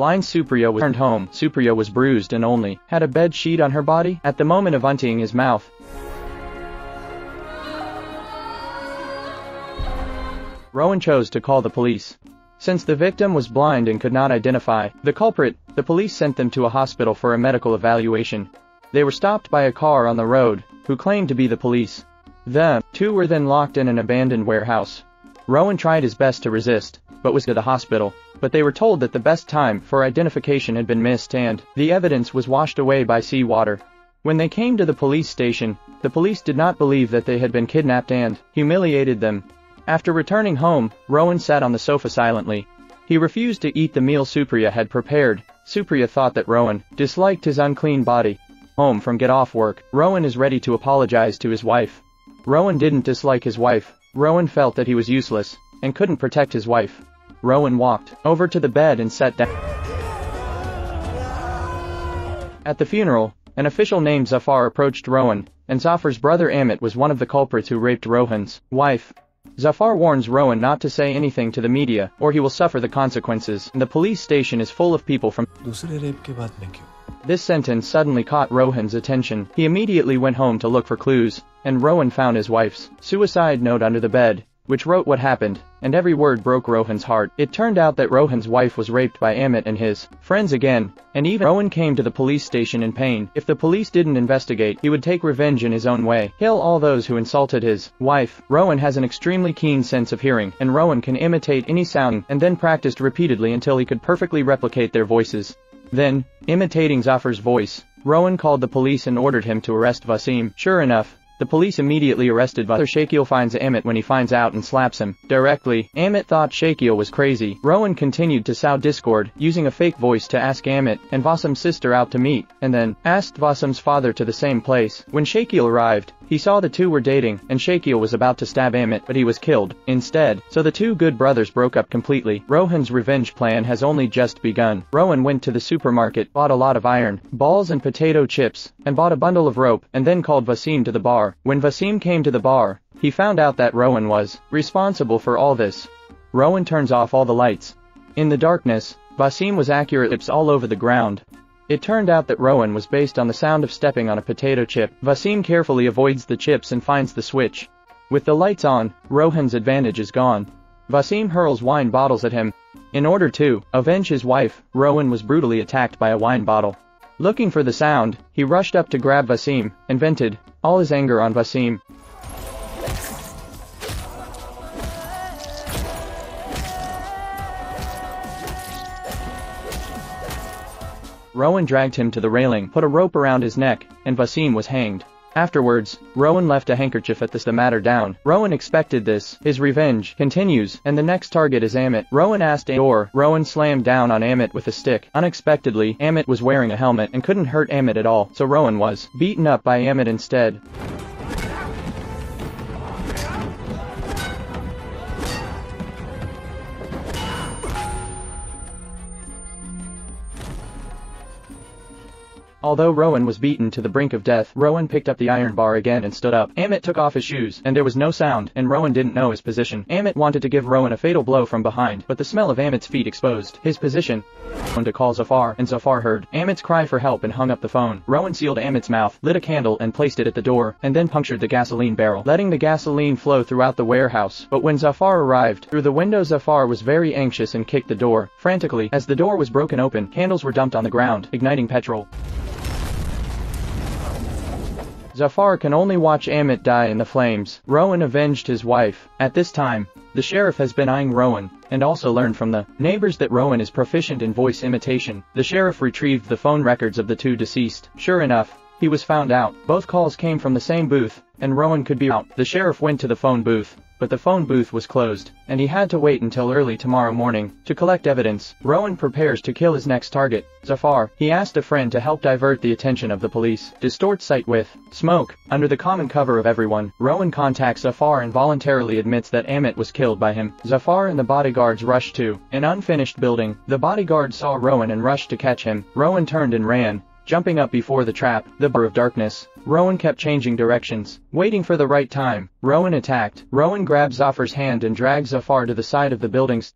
Blind Supriya was turned home. Supriya was bruised and only had a bed sheet on her body. At the moment of emptying his mouth, Rohan chose to call the police. Since the victim was blind and could not identify the culprit, the police sent them to a hospital for a medical evaluation. They were stopped by a car on the road, who claimed to be the police. The two were then locked in an abandoned warehouse. Rohan tried his best to resist, but was to the hospital, but they were told that the best time for identification had been missed and the evidence was washed away by seawater. When they came to the police station, the police did not believe that they had been kidnapped and humiliated them. After returning home, Rohan sat on the sofa silently. He refused to eat the meal Supriya had prepared. Supriya thought that Rohan disliked his unclean body. Home from get off work, Rohan is ready to apologize to his wife. Rohan didn't dislike his wife. Rohan felt that he was useless and couldn't protect his wife. Rohan walked over to the bed and sat down. At the funeral, an official named Zafar approached Rohan, and Zafar's brother Amit was one of the culprits who raped Rohan's wife. Zafar warns Rohan not to say anything to the media, or he will suffer the consequences. The police station is full of people from This sentence suddenly caught Rohan's attention. He immediately went home to look for clues, and Rohan found his wife's suicide note under the bed, which wrote what happened, and every word broke Rohan's heart. It turned out that Rohan's wife was raped by Amit and his friends again, and even Rohan came to the police station in pain. If the police didn't investigate, he would take revenge in his own way, kill all those who insulted his wife. Rohan has an extremely keen sense of hearing, and Rohan can imitate any sound, and then practiced repeatedly until he could perfectly replicate their voices. Then, imitating Zafar's voice, Rohan called the police and ordered him to arrest Vasim. Sure enough, the police immediately arrested Vasim. Shakil finds Amit when he finds out and slaps him directly. Amit thought Shakil was crazy. Rohan continued to sow discord, using a fake voice to ask Amit and Vasim's sister out to meet, and then asked Vasim's father to the same place. When Shakil arrived, he saw the two were dating, and Shakil was about to stab Amit, but he was killed instead. So the two good brothers broke up completely. Rohan's revenge plan has only just begun. Rohan went to the supermarket, bought a lot of iron balls and potato chips, and bought a bundle of rope, and then called Vasim to the bar. When Vasim came to the bar, he found out that Rohan was responsible for all this. Rohan turns off all the lights. In the darkness, Vasim was accurate chips all over the ground. It turned out that Rohan was based on the sound of stepping on a potato chip. Vasim carefully avoids the chips and finds the switch. With the lights on, Rohan's advantage is gone. Vasim hurls wine bottles at him. In order to avenge his wife, Rohan was brutally attacked by a wine bottle. Looking for the sound, he rushed up to grab Vasim, and vented all his anger on Vasim. Rohan dragged him to the railing, put a rope around his neck, and Vasim was hanged. Afterwards, Rohan left a handkerchief at the matter down. Rohan expected this. His revenge continues, and the next target is Amit. Rohan asked a door. Rohan slammed down on Amit with a stick. Unexpectedly, Amit was wearing a helmet and couldn't hurt Amit at all, so Rohan was beaten up by Amit instead. Although Rohan was beaten to the brink of death, Rohan picked up the iron bar again and stood up. Amit took off his shoes, and there was no sound, and Rohan didn't know his position. Amit wanted to give Rohan a fatal blow from behind, but the smell of Amit's feet exposed his position. Rohan to call Zafar, and Zafar heard Amit's cry for help and hung up the phone. Rohan sealed Amit's mouth, lit a candle and placed it at the door, and then punctured the gasoline barrel, letting the gasoline flow throughout the warehouse. But when Zafar arrived through the window, Zafar was very anxious and kicked the door frantically. As the door was broken open, candles were dumped on the ground, igniting petrol. Zafar can only watch Amit die in the flames. Rohan avenged his wife. At this time, the sheriff has been eyeing Rohan, and also learned from the neighbors that Rohan is proficient in voice imitation. The sheriff retrieved the phone records of the two deceased. Sure enough, he was found out. Both calls came from the same booth, and Rohan could be out. The sheriff went to the phone booth, but the phone booth was closed, and he had to wait until early tomorrow morning to collect evidence. Rohan prepares to kill his next target, Zafar. He asked a friend to help divert the attention of the police. Distort sight with smoke. Under the common cover of everyone, Rohan contacts Zafar and voluntarily admits that Amit was killed by him. Zafar and the bodyguards rushed to an unfinished building. The bodyguard saw Rohan and rushed to catch him. Rohan turned and ran, jumping up before the trap. The bar of darkness. Rohan kept changing directions, waiting for the right time. Rohan attacked. Rohan grabbed Zafar's hand and dragged Zafar to the side of the buildings.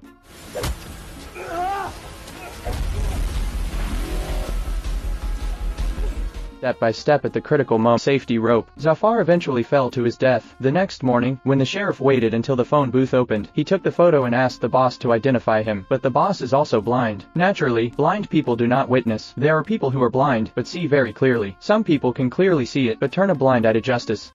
step by step at the critical moment. Safety rope. Zafar eventually fell to his death. The next morning, when the sheriff waited until the phone booth opened, he took the photo and asked the boss to identify him. But the boss is also blind. Naturally, blind people do not witness. There are people who are blind but see very clearly. Some people can clearly see it but turn a blind eye to justice.